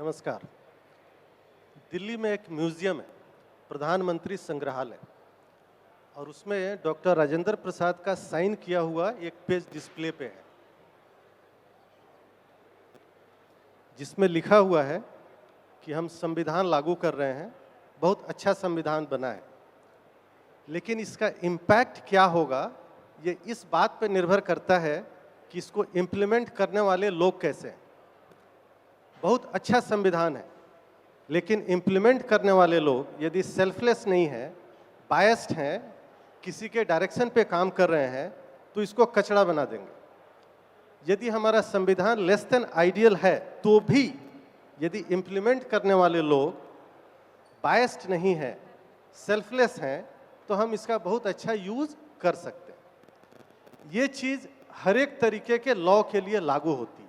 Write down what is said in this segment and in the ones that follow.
नमस्कार। दिल्ली में एक म्यूजियम है, प्रधानमंत्री संग्रहालय, और उसमें डॉक्टर राजेंद्र प्रसाद का साइन किया हुआ एक पेज डिस्प्ले पे है, जिसमें लिखा हुआ है कि हम संविधान लागू कर रहे हैं, बहुत अच्छा संविधान बना है, लेकिन इसका इम्पैक्ट क्या होगा ये इस बात पर निर्भर करता है कि इसको इम्प्लीमेंट करने वाले लोग कैसे हैं। बहुत अच्छा संविधान है, लेकिन इम्प्लीमेंट करने वाले लोग यदि सेल्फलेस नहीं हैं, बायस्ड हैं, किसी के डायरेक्शन पे काम कर रहे हैं, तो इसको कचड़ा बना देंगे। यदि हमारा संविधान लेस देन आइडियल है, तो भी यदि इम्प्लीमेंट करने वाले लोग बायस्ड नहीं हैं, सेल्फलेस हैं, तो हम इसका बहुत अच्छा यूज कर सकते हैं। ये चीज़ हर एक तरीके के लॉ के लिए लागू होती है।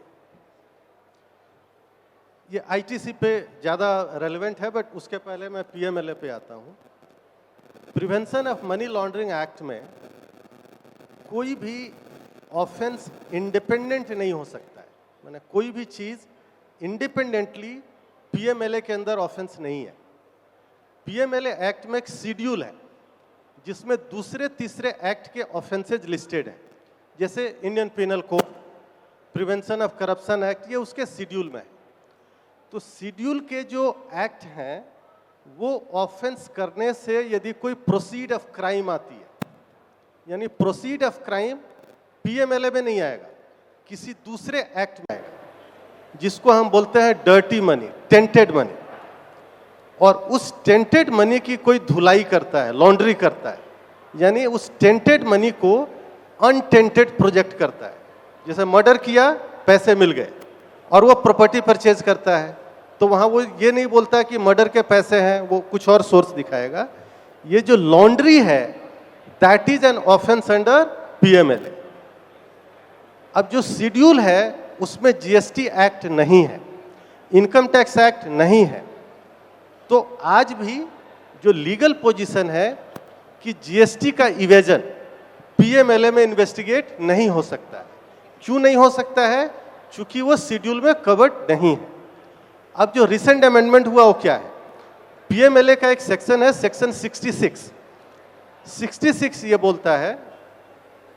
ये आईटीसी पे ज़्यादा रेलेवेंट है, बट उसके पहले मैं पीएमएलए पे आता हूँ। Prevention of money laundering act में कोई भी ऑफेंस इंडिपेंडेंट नहीं हो सकता है, माने कोई भी चीज़ इंडिपेंडेंटली पीएमएलए के अंदर ऑफेंस नहीं है। पीएमएलए एक्ट में एक शेड्यूल है जिसमें दूसरे तीसरे एक्ट के ऑफेंसेज लिस्टेड हैं, जैसे Indian penal code, prevention of corruption act, ये उसके शेड्यूल में है। तो शेड्यूल के जो एक्ट हैं वो ऑफेंस करने से यदि कोई प्रोसीड ऑफ क्राइम आती है, यानी प्रोसीड ऑफ क्राइम पीएमएलए में नहीं आएगा, किसी दूसरे एक्ट में आएगा, जिसको हम बोलते हैं डर्टी मनी, टेंटेड मनी। और उस टेंटेड मनी की कोई धुलाई करता है, लॉन्ड्री करता है, यानी उस टेंटेड मनी को अनटेंटेड प्रोजेक्ट करता है। जैसे मर्डर किया, पैसे मिल गए, और वो प्रॉपर्टी परचेज करता है, तो वहाँ वो ये नहीं बोलता कि मर्डर के पैसे हैं, वो कुछ और सोर्स दिखाएगा। ये जो लॉन्ड्री है, that is an offence under PMLA. अब जो शेड्यूल है उसमें जीएसटी एक्ट नहीं है, इनकम टैक्स एक्ट नहीं है, तो आज भी जो लीगल पोजीशन है कि जीएसटी का इवेजन पीएमएलए में इन्वेस्टिगेट नहीं हो सकता है। क्यों नहीं हो सकता है? चूंकि वो शेड्यूल में कवर्ड नहीं है। अब जो रिसेंट अमेंडमेंट हुआ वो क्या है? पीएमएलए का एक सेक्शन है, सेक्शन 66 ये बोलता है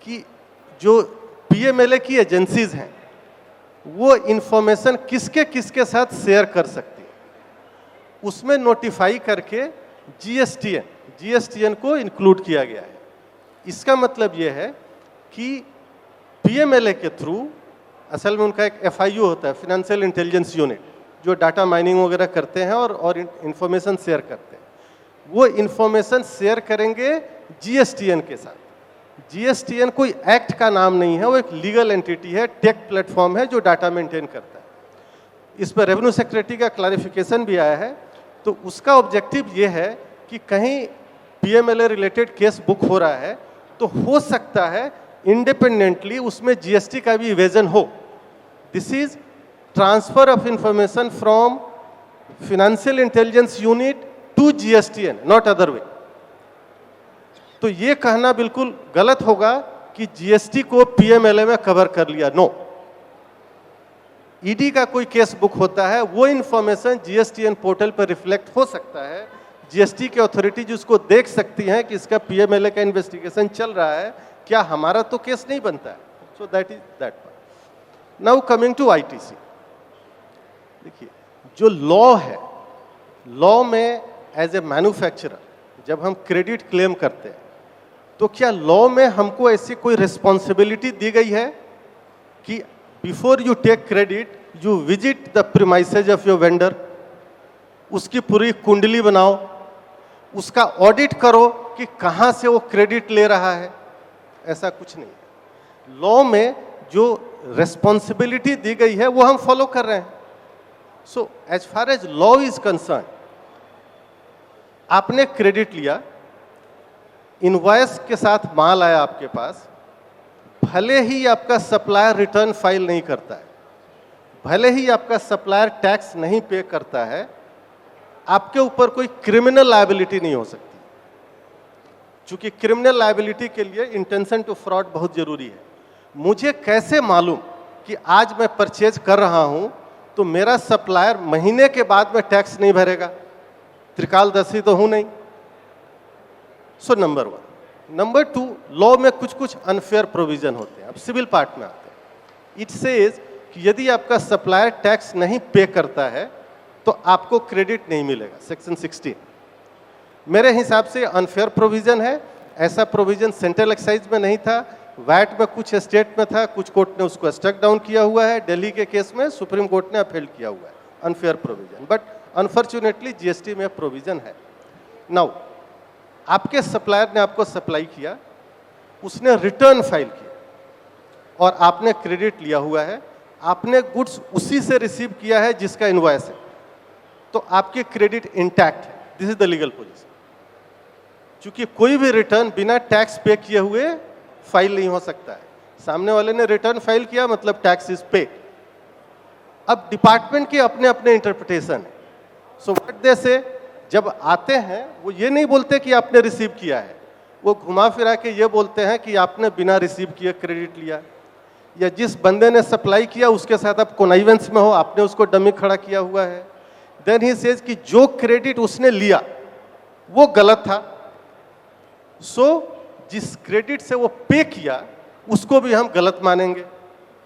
कि जो पीएमएलए की एजेंसीज हैं वो इंफॉर्मेशन किसके किसके साथ शेयर कर सकती है, उसमें नोटिफाई करके जीएसटीएन को इंक्लूड किया गया है। इसका मतलब ये है कि पीएमएलए के थ्रू, असल में उनका एक एफआईयू होता है, फाइनेंशियल इंटेलिजेंस यूनिट, जो डाटा माइनिंग वगैरह करते हैं और इंफॉर्मेशन शेयर करते हैं, वो इंफॉर्मेशन शेयर करेंगे जीएसटीएन के साथ। जीएसटीएन कोई एक्ट का नाम नहीं है, वो एक लीगल एंटिटी है, टेक प्लेटफॉर्म है जो डाटा मेंटेन करता है। इस पर रेवेन्यू सेक्रेटरी का क्लैरिफिकेशन भी आया है। तो उसका ऑब्जेक्टिव ये है कि कहीं पीएमएलए रिलेटेड केस बुक हो रहा है तो हो सकता है इंडिपेंडेंटली उसमें जीएसटी का भी इवेजन हो। This is transfer of information from financial intelligence unit to GSTN, not other way. तो ये कहना बिल्कुल गलत होगा कि जीएसटी को पीएमएलए में कवर कर लिया। नो, ईडी का कोई केस बुक होता है, वो इंफॉर्मेशन जीएसटीएन पोर्टल पर रिफ्लेक्ट हो सकता है, जीएसटी की अथॉरिटी जिसको देख सकती है कि इसका पीएमएलए का इन्वेस्टिगेशन चल रहा है, क्या हमारा तो केस नहीं बनता है। So that is that part. Now coming to ITC, देखिए जो लॉ है, लॉ में एज ए मैन्युफैक्चरर जब हम क्रेडिट क्लेम करते हैं तो क्या लॉ में हमको ऐसी कोई रिस्पॉन्सिबिलिटी दी गई है कि before you take credit you visit the premises of your vendor, उसकी पूरी कुंडली बनाओ, उसका ऑडिट करो कि कहाँ से वो क्रेडिट ले रहा है? ऐसा कुछ नहीं। लॉ में जो रिस्पॉन्सिबिलिटी दी गई है वो हम फॉलो कर रहे हैं। So as far as law is concern, आपने क्रेडिट लिया, इनवॉइस के साथ माल आया आपके पास, भले ही आपका सप्लायर रिटर्न फाइल नहीं करता है, भले ही आपका सप्लायर टैक्स नहीं पे करता है, आपके ऊपर कोई क्रिमिनल लायबिलिटी नहीं हो सकती। चूंकि क्रिमिनल लायबिलिटी के लिए इंटेंशन टू फ्रॉड बहुत जरूरी है। मुझे कैसे मालूम कि आज मैं परचेज कर रहा हूं तो मेरा सप्लायर महीने के बाद में टैक्स नहीं भरेगा, त्रिकालदर्शी तो हूं नहीं। So number 1। नंबर 2, लॉ में कुछ कुछ अनफेयर प्रोविजन होते हैं। अब सिविल पार्ट में आते हैं। इट सेज कि यदि आपका सप्लायर टैक्स नहीं पे करता है तो आपको क्रेडिट नहीं मिलेगा, सेक्शन 16। मेरे हिसाब से अनफेयर प्रोविजन है। ऐसा प्रोविजन सेंट्रल एक्साइज में नहीं था, वैट में कुछ स्टेट में था, कुछ कोर्ट ने उसको स्ट्रक डाउन किया हुआ है। दिल्ली के केस में सुप्रीम कोर्ट ने अपील किया हुआ है unfair provision, but unfortunately GST में प्रोविजन है। नाउ आपके सप्लायर ने आपको सप्लाई किया, उसने रिटर्न फाइल किया और आपने क्रेडिट लिया हुआ है, आपने गुड्स उसी से रिसीव किया है जिसका इनवॉइस है, तो आपकी क्रेडिट इंटैक्ट है। This is the legal position. क्योंकि कोई भी रिटर्न बिना टैक्स पे किए हुए फाइल नहीं हो सकता है। सामने वाले ने रिटर्न फाइल किया मतलब टैक्स इज पे। अब डिपार्टमेंट के अपने अपने इंटरप्रिटेशन है। सो व्हाट दे से, जब आते हैं वो ये नहीं बोलते कि आपने रिसीव किया है, वो घुमा फिरा के ये बोलते हैं कि आपने बिना रिसीव किए क्रेडिट लिया, या जिस बंदे ने सप्लाई किया उसके साथ आप कोनाइवेंस में हो, आपने उसको डमी खड़ा किया हुआ है। देन ही सेज कि जो क्रेडिट उसने लिया वो गलत था, सो जिस क्रेडिट से वो पे किया उसको भी हम गलत मानेंगे।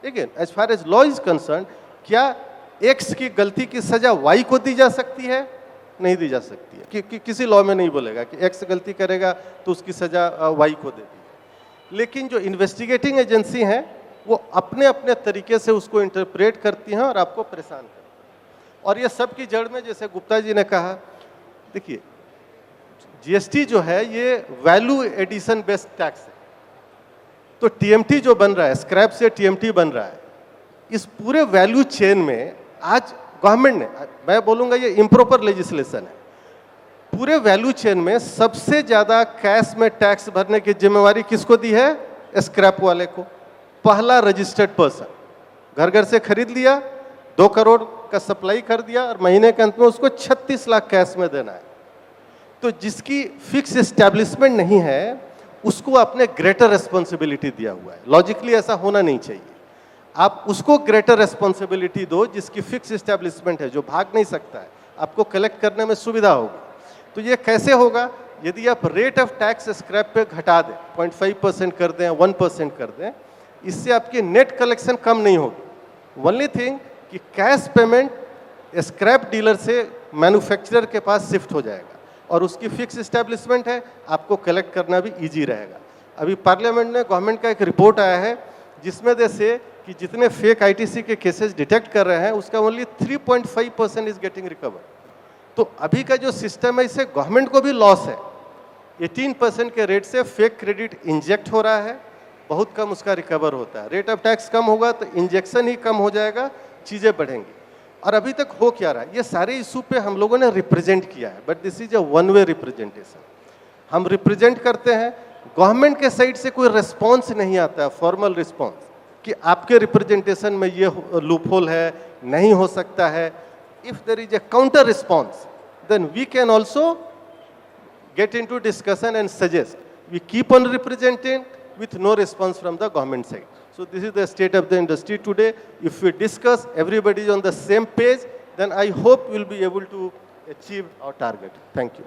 Again as far as law is concern, क्या एक्स की गलती की सजा वाई को दी जा सकती है? नहीं दी जा सकती है। कि किसी लॉ में नहीं बोलेगा कि एक्स गलती करेगा तो उसकी सजा वाई को दे दी। लेकिन जो इन्वेस्टिगेटिंग एजेंसी हैं वो अपने अपने तरीके से उसको इंटरप्रेट करती हैं और आपको परेशान करती हैं। और ये सब की जड़ में, जैसे गुप्ता जी ने कहा, देखिए जीएसटी जो है ये वैल्यू एडिशन बेस्ड टैक्स है। तो टीएमटी जो बन रहा है, स्क्रैप से टीएमटी बन रहा है, इस पूरे वैल्यू चेन में आज गवर्नमेंट ने, मैं बोलूंगा ये इम्प्रॉपर लेजिस्लेशन है, पूरे वैल्यू चेन में सबसे ज्यादा कैश में टैक्स भरने की जिम्मेवारी किसको दी है? स्क्रैप वाले को। पहला रजिस्टर्ड पर्सन, घर घर से खरीद लिया, 2 करोड़ का सप्लाई कर दिया और महीने के अंत में उसको 36 लाख कैश में देना है। तो जिसकी फिक्स एस्टेब्लिशमेंट नहीं है उसको आपने ग्रेटर रेस्पॉन्सिबिलिटी दिया हुआ है। लॉजिकली ऐसा होना नहीं चाहिए। आप उसको ग्रेटर रेस्पॉन्सिबिलिटी दो जिसकी फिक्स एस्टेब्लिशमेंट है, जो भाग नहीं सकता है, आपको कलेक्ट करने में सुविधा होगी। तो ये कैसे होगा? यदि आप रेट ऑफ टैक्स स्क्रैप पे घटा दें, 0.5% कर दें, 1% कर दें, इससे आपकी नेट कलेक्शन कम नहीं होगी। ओनली थिंग कि कैश पेमेंट स्क्रैप डीलर से मैन्युफैक्चरर के पास शिफ्ट हो जाएगा और उसकी फिक्स एस्टेब्लिशमेंट है, आपको कलेक्ट करना भी इजी रहेगा। अभी पार्लियामेंट में गवर्नमेंट का एक रिपोर्ट आया है जिसमें जैसे कि जितने फेक आईटीसी के केसेस डिटेक्ट कर रहे हैं उसका ओनली 3.5% इज गेटिंग रिकवर। तो अभी का जो सिस्टम है इससे गवर्नमेंट को भी लॉस है। 18% के रेट से फेक क्रेडिट इंजेक्ट हो रहा है, बहुत कम उसका रिकवर होता है। रेट ऑफ टैक्स कम होगा तो इंजेक्शन ही कम हो जाएगा, चीज़ें बढ़ेंगी। और अभी तक हो क्या रहा है? ये सारे इशू पे हम लोगों ने रिप्रेजेंट किया है, but this is a one way representation. हम रिप्रेजेंट करते हैं, गवर्नमेंट के साइड से कोई रिस्पॉन्स नहीं आता है, फॉर्मल रिस्पॉन्स कि आपके रिप्रेजेंटेशन में ये लूपहोल है, नहीं हो सकता है। If there is a counter response then we can also get into discussion and suggest. We keep on representing with no response from the government side. So this is the state of the industry today. If we discuss, everybody is on the same page, then I hope we'll be able to achieve our target. Thank you.